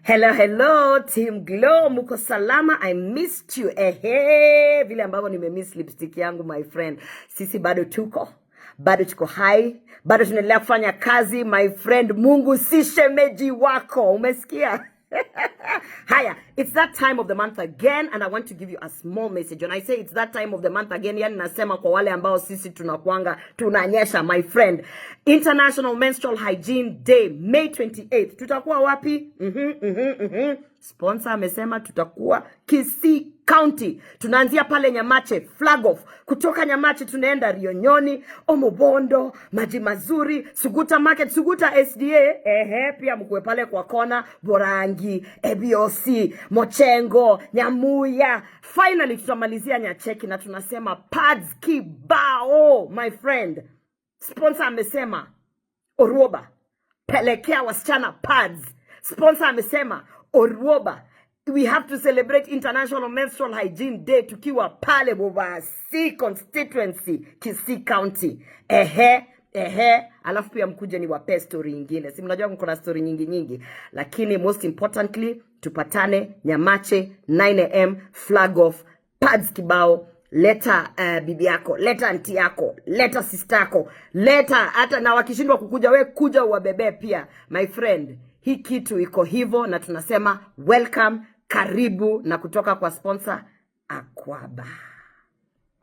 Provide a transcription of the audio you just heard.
Hello Team Glow, muko salama? I missed you. Vile ambavyo nimemiss lipstick yangu my friend. Sisi bado tuko hai, bado tunaendelea kufanya kazi my friend. Mungu si shemeji wako, umesikia? Haya, it's that time of the month again and I want to give you a small message. When I say it's that time of the month again, yani nasema kwa wale ambao sisi tunanyesha my friend. International Menstrual Hygiene Day, May 28th. Tutakuwa wapi? Sponsor amesema tutakuwa Kisii County. Tunaanzia pale Nyamache, flag off. Kutoka Nyamache tunaenda Rionyoni, Omobondo, Maji Mazuri, Suguta Market, Suguta SDA, pia mkuwe pale kwa kona, Borangi, EBOC, Mochengo, Nyamuya. Finally tutamalizia Nyacheki na tunasema pads kibao, my friend. Sponsor amesema Orwoba, pelekea wasichana pads. Sponsor amesema Orwoba, we have to celebrate International Menstrual Hygiene Day tukiwa pale Bobasi Constituency, Kisii County. Alafu pia mkuje ni wape story nyingine. Si mnajua mko na story nyingi. Lakini most importantly, tupatane Nyamache 9 am, flag off, pads kibao. Leta bibi yako, leta auntie yako, leta sister yako, leta hata na wakishindwa kukuja we kuja uwabebe pia. My friend, hii kitu iko hivyo na tunasema welcome, karibu, na kutoka kwa sponsor Akwaba.